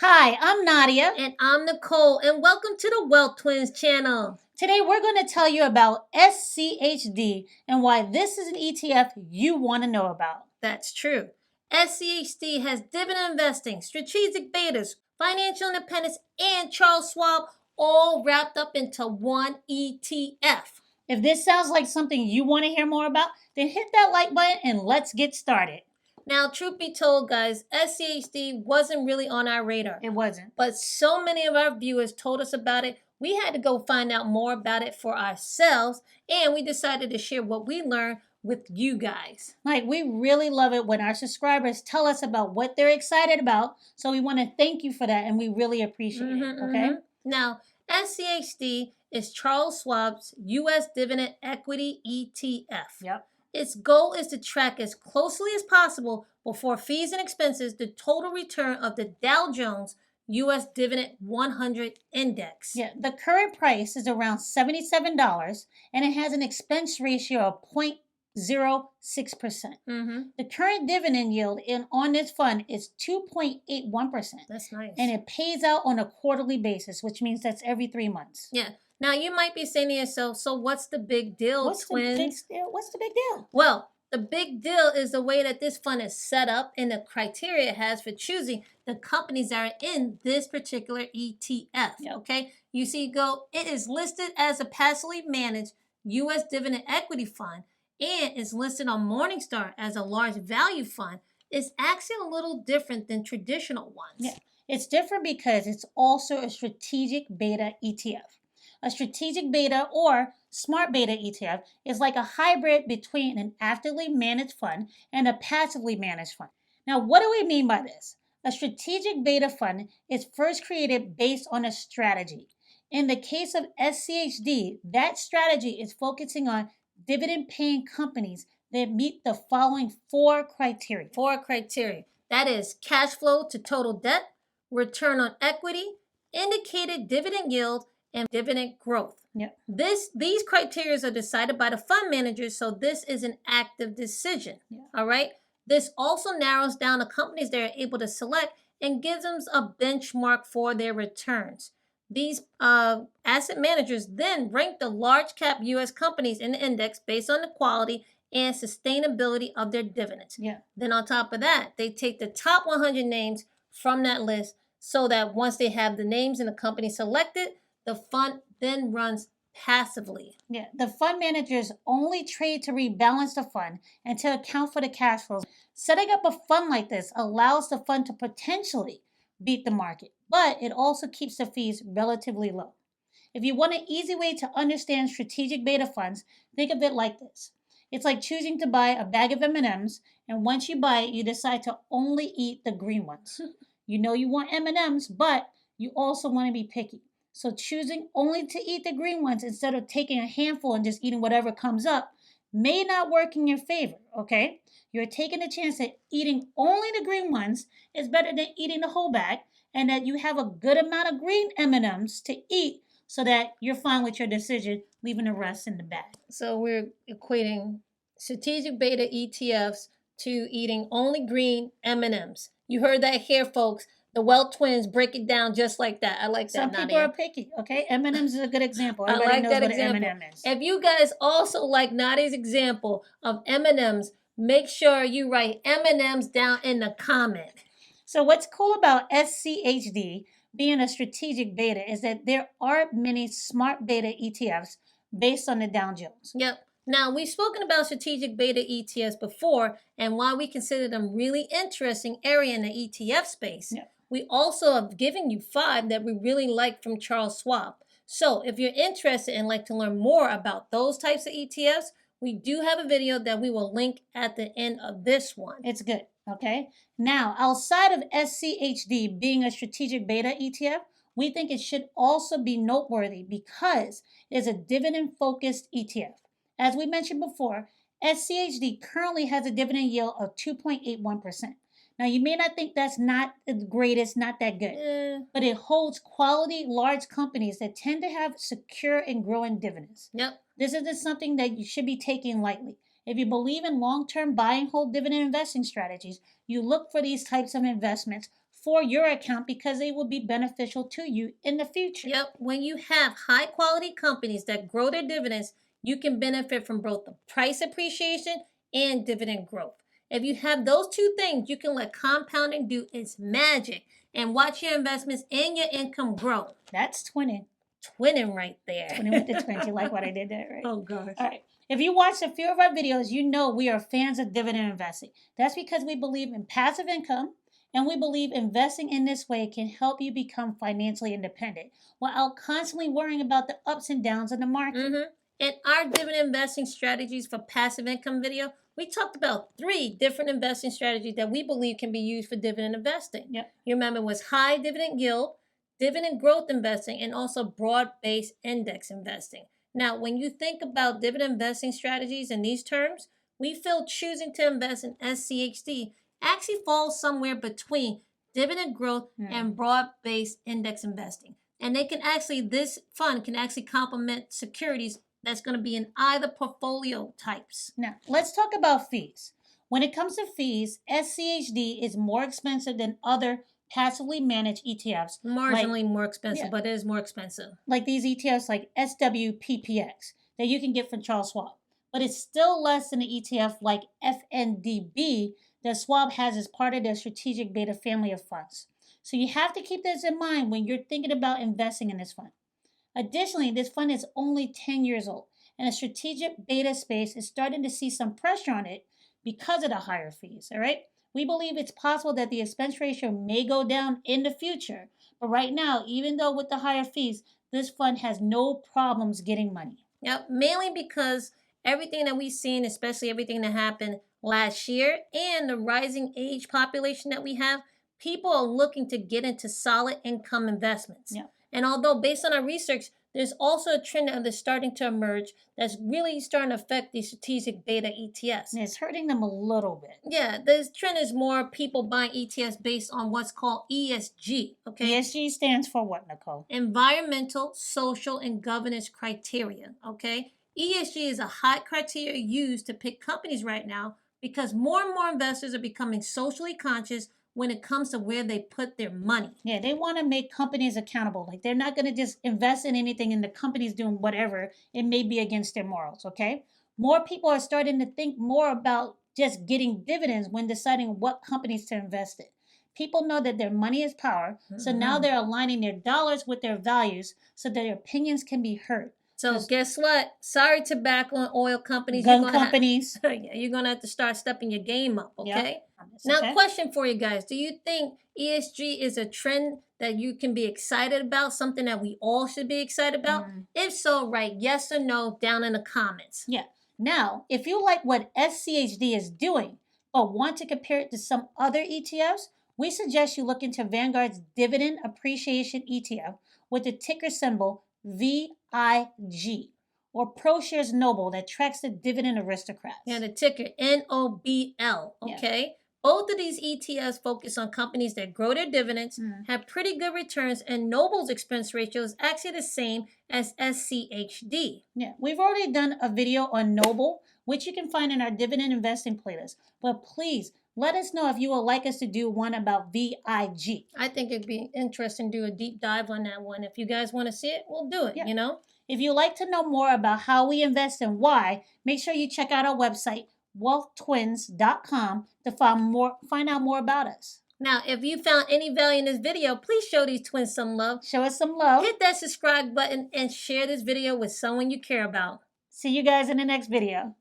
Hi, I'm Nadia. And I'm Nicole, and welcome to the Wealth Twins channel. Today we're going to tell you about SCHD and why this is an ETF you want to know about. That's true. SCHD has dividend investing, strategic betas, financial independence, and Charles Schwab all wrapped up into one ETF. If this sounds like something you want to hear more about, then hit that like button and let's get started. Now, truth be told, guys, SCHD wasn't really on our radar. It wasn't. But so many of our viewers told us about it. We had to go find out more about it for ourselves, and we decided to share what we learned with you guys. Like, we really love it when our subscribers tell us about what they're excited about. So we want to thank you for that, and we really appreciate it, okay? Now, SCHD is Charles Schwab's U.S. Dividend Equity ETF. Yep. Its goal is to track as closely as possible before fees and expenses the total return of the Dow Jones U.S. Dividend 100 Index. Yeah, the current price is around $77, and it has an expense ratio of 0.06%. The current dividend yield on this fund is 2.81%. That's nice. And it pays out on a quarterly basis, which means that's every 3 months. Yeah. Now, you might be saying to yourself, so what's the big deal, twins? What's the big deal? Well, the big deal is the way that this fund is set up and the criteria it has for choosing the companies that are in this particular ETF. Yep. Okay? You see, it is listed as a passively managed U.S. dividend equity fund and is listed on Morningstar as a large value fund. It's actually a little different than traditional ones. Yeah, it's different because it's also a strategic beta ETF. A strategic beta or smart beta ETF is like a hybrid between an actively managed fund and a passively managed fund. Now, what do we mean by this? A strategic beta fund is first created based on a strategy. In the case of SCHD, that strategy is focusing on dividend-paying companies that meet the following 4 criteria. 4 criteria. That is cash flow to total debt, return on equity, indicated dividend yield, and dividend growth. Yep. These criteria are decided by the fund managers, so this is an active decision. Yeah. All right. This also narrows down the companies they are able to select and gives them a benchmark for their returns. These asset managers then rank the large cap U.S. companies in the index based on the quality and sustainability of their dividends. Yeah. Then on top of that, they take the top 100 names from that list so that once they have the names and the company selected, the fund then runs passively. Yeah, the fund managers only trade to rebalance the fund and to account for the cash flows. Setting up a fund like this allows the fund to potentially beat the market, but it also keeps the fees relatively low. If you want an easy way to understand strategic beta funds, think of it like this. It's like choosing to buy a bag of M&Ms, and once you buy it, you decide to only eat the green ones. You know you want M&Ms, but you also want to be picky. So choosing only to eat the green ones instead of taking a handful and just eating whatever comes up may not work in your favor, okay? You're taking a chance that eating only the green ones is better than eating the whole bag, and that you have a good amount of green M&Ms to eat so that you're fine with your decision, leaving the rest in the bag. So we're equating strategic beta ETFs to eating only green M&Ms. You heard that here, folks. The Wealth Twins break it down just like that. I like that, Some people are picky, okay? M&Ms is a good example. Everybody knows what an M&M is. If you guys also like Nadia's example of M&Ms, make sure you write M&Ms down in the comment. So what's cool about SCHD being a strategic beta is that there are many smart beta ETFs based on the Dow Jones. Yep. Now, we've spoken about strategic beta ETFs before and why we consider them really interesting area in the ETF space. Yep. We also have given you 5 that we really like from Charles Schwab. So if you're interested and like to learn more about those types of ETFs, we do have a video that we will link at the end of this one. It's good, okay? Now, outside of SCHD being a strategic beta ETF, we think it should also be noteworthy because it's a dividend-focused ETF. As we mentioned before, SCHD currently has a dividend yield of 2.81%. Now, you may not think that's not the greatest, not that good, but it holds quality large companies that tend to have secure and growing dividends. Yep. This isn't something that you should be taking lightly. If you believe in long-term buy and hold dividend investing strategies, you look for these types of investments for your account because they will be beneficial to you in the future. Yep. When you have high quality companies that grow their dividends, you can benefit from both the price appreciation and dividend growth. If you have those two things, you can let compounding do its magic and watch your investments and your income grow. That's twinning. Twinning right there. Twinning with the twins. You like what I did there, right? Oh, gosh. All right. If you watched a few of our videos, you know we are fans of dividend investing. That's because we believe in passive income, and we believe investing in this way can help you become financially independent without constantly worrying about the ups and downs of the market. In our dividend investing strategies for passive income video, we talked about 3 different investing strategies that we believe can be used for dividend investing. Yep. You remember it was high dividend yield, dividend growth investing, and also broad-based index investing. Now, when you think about dividend investing strategies in these terms, we feel choosing to invest in SCHD actually falls somewhere between dividend growth and broad-based index investing. And this fund can actually complement securities that's going to be in either portfolio types. Now, let's talk about fees. When it comes to fees, SCHD is more expensive than other passively managed ETFs. Marginally more expensive, but it is more expensive. Like these ETFs like SWPPX that you can get from Charles Schwab. But it's still less than an ETF like FNDB that Schwab has as part of their strategic beta family of funds. So you have to keep this in mind when you're thinking about investing in this fund. Additionally, this fund is only 10 years old, and the strategic beta space is starting to see some pressure on it because of the higher fees, all right? We believe it's possible that the expense ratio may go down in the future, but right now, even though with the higher fees, this fund has no problems getting money. Yep, mainly because everything that we've seen, especially everything that happened last year and the rising age population that we have, people are looking to get into solid income investments. Yeah. And although based on our research, there's also a trend that's starting to emerge that's really starting to affect the strategic beta ETFs. And it's hurting them a little bit. Yeah, this trend is more people buying ETFs based on what's called ESG, okay? ESG stands for what, Nicole? Environmental, social, and governance criteria, okay? ESG is a hot criteria used to pick companies right now because more and more investors are becoming socially conscious when it comes to where they put their money. Yeah, they want to make companies accountable. Like they're not going to just invest in anything and the company's doing whatever. It may be against their morals, okay? More people are starting to think more about just getting dividends when deciding what companies to invest in. People know that their money is power, so now they're aligning their dollars with their values so that their opinions can be heard. So guess what? Sorry, tobacco and oil companies. Gun companies. You're going to have to start stepping your game up, okay? Yep. Now, question for you guys. Do you think ESG is a trend that you can be excited about, something that we all should be excited about? If so, write yes or no down in the comments. Yeah. Now, if you like what SCHD is doing, but want to compare it to some other ETFs, we suggest you look into Vanguard's Dividend Appreciation ETF with the ticker symbol VIG, or proshares NOBL that tracks the dividend aristocrats. Yeah, the ticker NOBL, okay? Yeah. Both of these ETFs focus on companies that grow their dividends, have pretty good returns, and NOBL's expense ratio is actually the same as SCHD. Yeah, we've already done a video on NOBL, which you can find in our dividend investing playlist. But please, let us know if you would like us to do one about VIG. I think it'd be interesting to do a deep dive on that one. If you guys want to see it, we'll do it, you know? If you'd like to know more about how we invest and why, make sure you check out our website, wealthtwins.com, to find out more about us. Now, if you found any value in this video, please show these twins some love. Show us some love. Hit that subscribe button and share this video with someone you care about. See you guys in the next video.